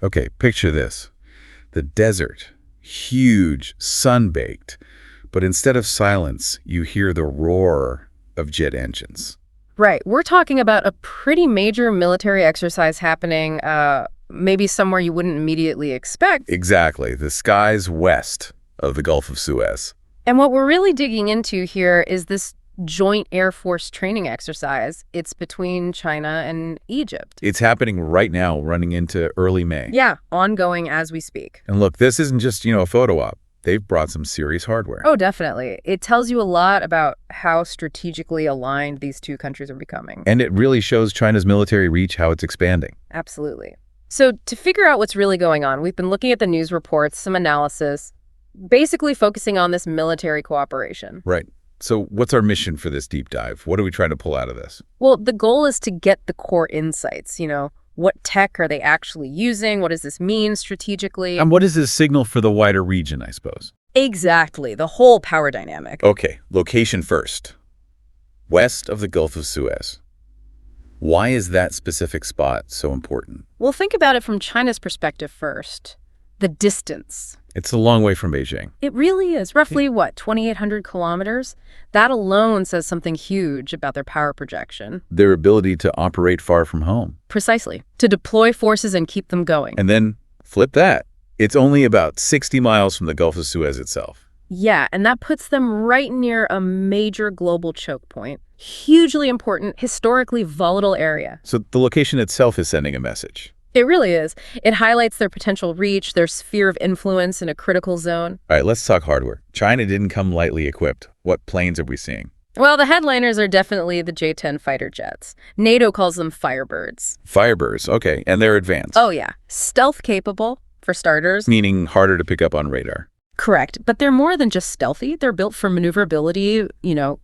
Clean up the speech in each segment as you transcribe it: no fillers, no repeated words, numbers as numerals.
Okay, picture this. The desert, huge, sun-baked, but instead of silence, you hear the roar of jet engines. Right. We're talking about a pretty major military exercise happening, maybe somewhere you wouldn't immediately expect. Exactly, the skies west of the Gulf of Suez. And what we're really digging into here is this joint Air Force training exercise. It's between China and Egypt. It's happening right now, running into early May. Yeah, ongoing as we speak. And look, this isn't just, a photo op. They've brought some serious hardware. Oh, definitely. It tells you a lot about how strategically aligned these two countries are becoming. And it really shows China's military reach, how it's expanding. Absolutely. So to figure out what's really going on, we've been looking at the news reports, some analysis, basically focusing on this military cooperation. Right. So what's our mission for this deep dive? What are we trying to pull out of this? Well, the goal is to get the core insights, what tech are they actually using? What does this mean strategically? And what is this signal for the wider region, I suppose? Exactly, the whole power dynamic. Okay, location first. West of the Gulf of Suez. Why is that specific spot so important? Well, think about it from China's perspective first. The distance. It's a long way from Beijing. It really is. Roughly, 2,800 kilometers? That alone says something huge about their power projection. Their ability to operate far from home. Precisely. To deploy forces and keep them going. And then flip that. It's only about 60 miles from the Gulf of Suez itself. Yeah, and that puts them right near a major global choke point. Hugely important, historically volatile area. So the location itself is sending a message. It really is. It highlights their potential reach, their sphere of influence in a critical zone. All right, let's talk hardware. China didn't come lightly equipped. What planes are we seeing? Well, the headliners are definitely the J-10 fighter jets. NATO calls them Firebirds. Firebirds, okay, and they're advanced. Oh, yeah. Stealth capable, for starters. Meaning harder to pick up on radar. Correct. But they're more than just stealthy. They're built for maneuverability,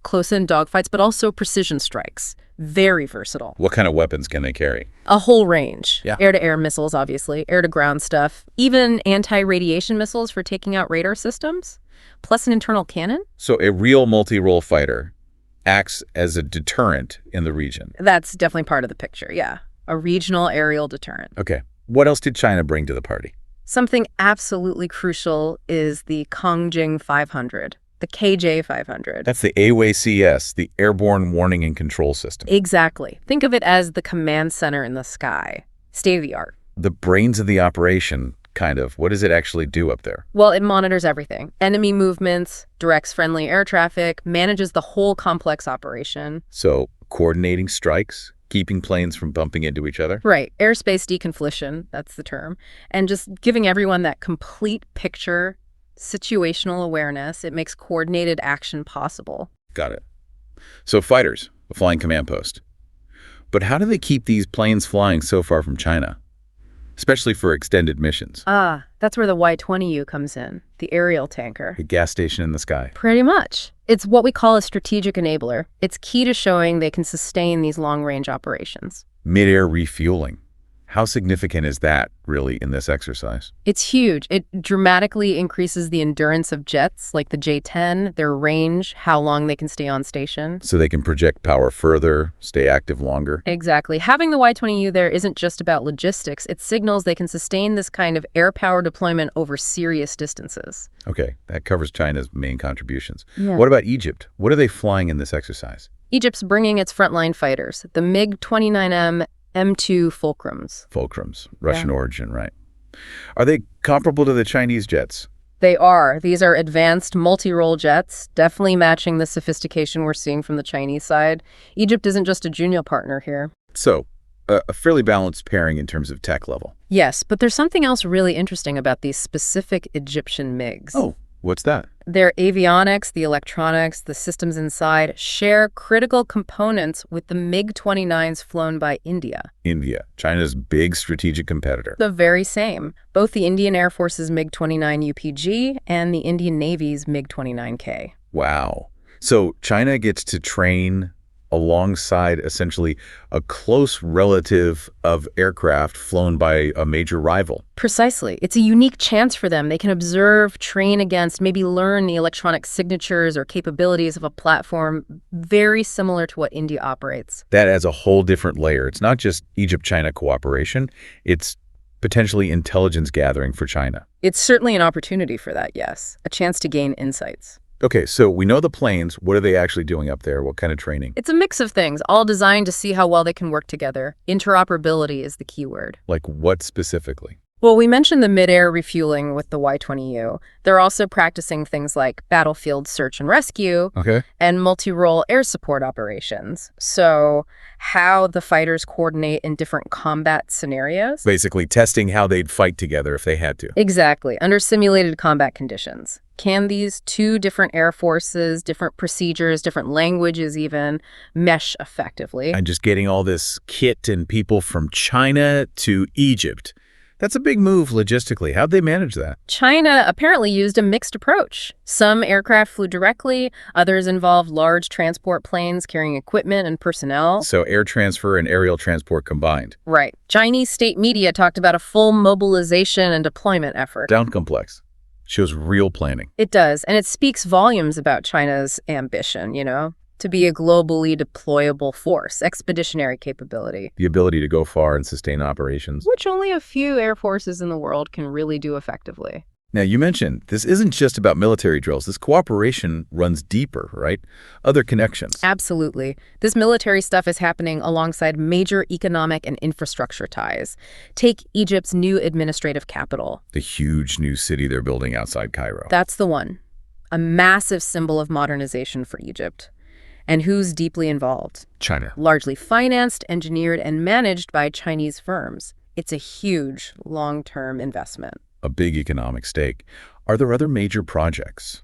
close-in dogfights, but also precision strikes. Very versatile. What kind of weapons can they carry? A whole range. Yeah. Air-to-air missiles, obviously. Air-to-ground stuff. Even anti-radiation missiles for taking out radar systems. Plus an internal cannon. So a real multi-role fighter acts as a deterrent in the region. That's definitely part of the picture, yeah. A regional aerial deterrent. Okay. What else did China bring to the party? Something absolutely crucial is the Kongjing 500, the KJ 500. That's the AWACS, the Airborne Warning and Control System. Exactly. Think of it as the command center in the sky. State of the art. The brains of the operation, kind of. What does it actually do up there? Well, it monitors everything. Enemy movements, directs friendly air traffic, manages the whole complex operation. So coordinating strikes, keeping planes from bumping into each other? Right. Airspace deconfliction, that's the term. And just giving everyone that complete picture, situational awareness. It makes coordinated action possible. Got it. So fighters, a flying command post. But how do they keep these planes flying so far from China? Especially for extended missions. That's where the Y-20U comes in, the aerial tanker. A gas station in the sky. Pretty much. It's what we call a strategic enabler. It's key to showing they can sustain these long-range operations. Mid-air refueling. How significant is that, really, in this exercise? It's huge. It dramatically increases the endurance of jets, like the J-10, their range, how long they can stay on station. So they can project power further, stay active longer? Exactly. Having the Y-20U there isn't just about logistics. It signals they can sustain this kind of air power deployment over serious distances. Okay, that covers China's main contributions. Yeah. What about Egypt? What are they flying in this exercise? Egypt's bringing its frontline fighters, the MiG-29M M2 Fulcrums. Fulcrums, Russian origin, right? Are they comparable to the Chinese jets? They are. These are advanced multi-role jets, definitely matching the sophistication we're seeing from the Chinese side. Egypt isn't just a junior partner here. So, a fairly balanced pairing in terms of tech level. Yes, but there's something else really interesting about these specific Egyptian MiGs. Oh, what's that? Their avionics, the electronics, the systems inside share critical components with the MiG-29s flown by India. India, China's big strategic competitor. The very same. Both the Indian Air Force's MiG-29 UPG and the Indian Navy's MiG-29K. Wow. So China gets to train alongside essentially a close relative of aircraft flown by a major rival. Precisely. It's a unique chance for them. They can observe, train against, maybe learn the electronic signatures or capabilities of a platform very similar to what India operates. That adds a whole different layer. It's not just Egypt-China cooperation. It's potentially intelligence gathering for China. It's certainly an opportunity for that, yes. A chance to gain insights. Okay, so we know the planes. What are they actually doing up there? What kind of training? It's a mix of things, all designed to see how well they can work together. Interoperability is the key word. Like what specifically? Well, we mentioned the mid-air refueling with the Y-20U. They're also practicing things like battlefield search and rescue Okay. and multi-role air support operations. So how the fighters coordinate in different combat scenarios. Basically testing how they'd fight together if they had to. Exactly, under simulated combat conditions. Can these two different air forces, different procedures, different languages even, mesh effectively? And just getting all this kit and people from China to Egypt. That's a big move logistically. How'd they manage that? China apparently used a mixed approach. Some aircraft flew directly, others involved large transport planes carrying equipment and personnel. So air transfer and aerial transport combined. Right. Chinese state media talked about a full mobilization and deployment effort. Sound complex. Shows real planning. It does, and it speaks volumes about China's ambition, to be a globally deployable force, expeditionary capability, The ability to go far and sustain operations. which only a few air forces in the world can really do effectively. Now, you mentioned this isn't just about military drills. This cooperation runs deeper, right? Other connections. Absolutely. This military stuff is happening alongside major economic and infrastructure ties. Take Egypt's new administrative capital. The huge new city they're building outside Cairo. That's the one. A massive symbol of modernization for Egypt. And who's deeply involved? China. Largely financed, engineered, and managed by Chinese firms. It's a huge, long-term investment. A big economic stake. Are there other major projects?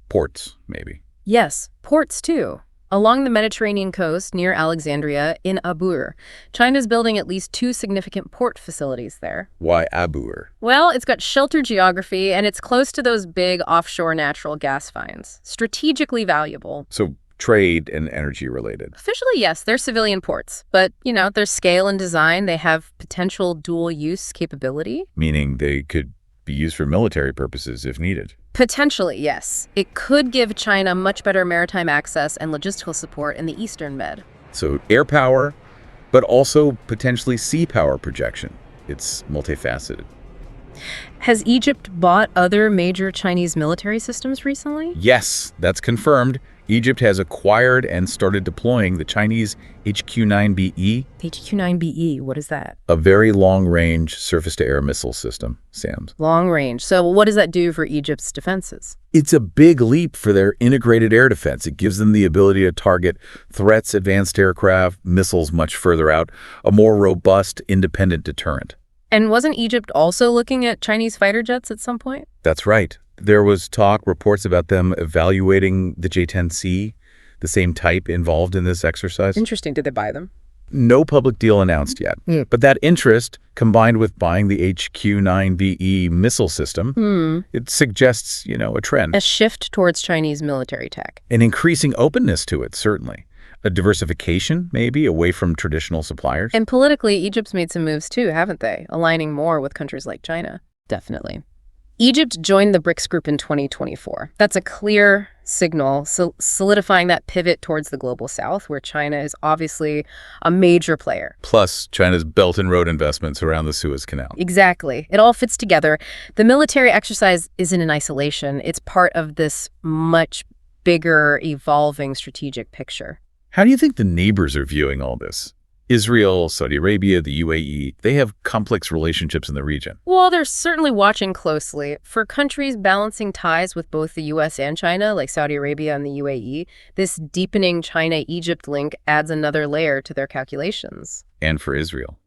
Ports, maybe. Yes, ports too. Along the Mediterranean coast near Alexandria in Abur, China's building at least 2 significant port facilities there. Why Abur? Well, it's got sheltered geography and it's close to those big offshore natural gas finds. Strategically valuable. So trade and energy related. Officially, yes, they're civilian ports. But, their scale and design, they have potential dual-use capability. Meaning they could be used for military purposes if needed. Potentially, yes. It could give China much better maritime access and logistical support in the Eastern Med. So air power, but also potentially sea power projection. It's multifaceted. Has Egypt bought other major Chinese military systems recently? Yes, that's confirmed. Egypt has acquired and started deploying the Chinese HQ-9BE, HQ-9BE, what is that? a very long-range surface-to-air missile system, SAMS. Long range. So what does that do for Egypt's defenses? It's a big leap for their integrated air defense. It gives them the ability to target threats, advanced aircraft, missiles much further out, a more robust, independent deterrent. And wasn't Egypt also looking at Chinese fighter jets at some point? That's right. There was reports about them evaluating the J-10C, the same type involved in this exercise. Interesting. Did they buy them? No public deal announced yet. But that interest, combined with buying the HQ-9BE missile system, it suggests, a trend. A shift towards Chinese military tech. An increasing openness to it, certainly. A diversification, maybe, away from traditional suppliers. And politically, Egypt's made some moves too, haven't they? Aligning more with countries like China. Definitely. Egypt joined the BRICS group in 2024. That's a clear signal, solidifying that pivot towards the global south, where China is obviously a major player. Plus, China's Belt and Road investments around the Suez Canal. Exactly. It all fits together. The military exercise isn't in isolation. It's part of this much bigger, evolving strategic picture. How do you think the neighbors are viewing all this? Israel, Saudi Arabia, the UAE, they have complex relationships in the region. Well, they're certainly watching closely. For countries balancing ties with both the U.S. and China, like Saudi Arabia and the UAE, this deepening China-Egypt link adds another layer to their calculations. And for Israel,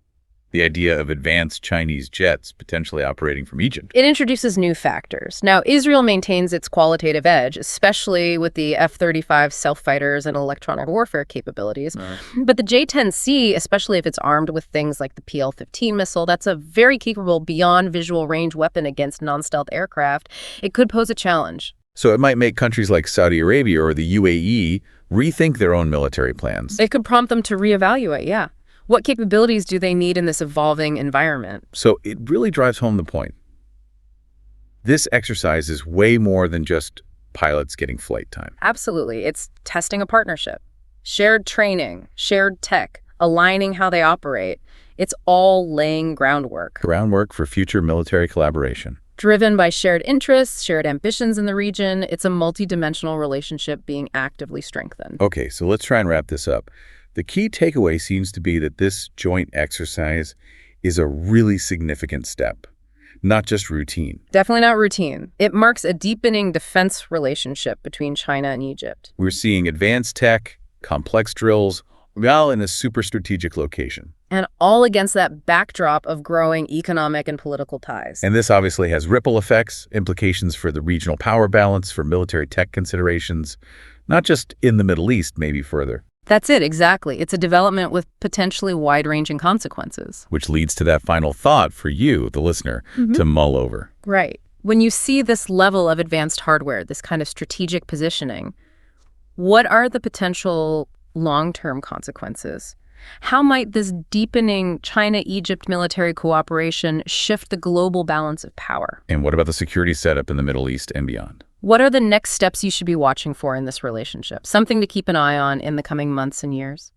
the idea of advanced Chinese jets potentially operating from Egypt. It introduces new factors. Now, Israel maintains its qualitative edge, especially with the F-35 stealth fighters and electronic warfare capabilities. But the J-10C, especially if it's armed with things like the PL-15 missile, that's a very capable beyond visual range weapon against non-stealth aircraft. It could pose a challenge. So it might make countries like Saudi Arabia or the UAE rethink their own military plans. It could prompt them to reevaluate, yeah. What capabilities do they need in this evolving environment? So it really drives home the point. This exercise is way more than just pilots getting flight time. Absolutely. It's testing a partnership. Shared training, shared tech, aligning how they operate. It's all laying groundwork, Groundwork for future military collaboration. driven by shared interests, shared ambitions in the region. It's a multidimensional relationship being actively strengthened. Okay, so let's try and wrap this up. The key takeaway seems to be that this joint exercise is a really significant step, not just routine. Definitely not routine. It marks a deepening defense relationship between China and Egypt. We're seeing advanced tech, complex drills, while in a super strategic location. And all against that backdrop of growing economic and political ties. And this obviously has ripple effects, implications for the regional power balance, for military tech considerations, not just in the Middle East, maybe further. That's it, exactly. It's a development with potentially wide-ranging consequences. Which leads to that final thought for you, the listener, to mull over. Right. When you see this level of advanced hardware, this kind of strategic positioning, what are the potential long-term consequences? How might this deepening China-Egypt military cooperation shift the global balance of power? And what about the security setup in the Middle East and beyond? What are the next steps you should be watching for in this relationship? Something to keep an eye on in the coming months and years?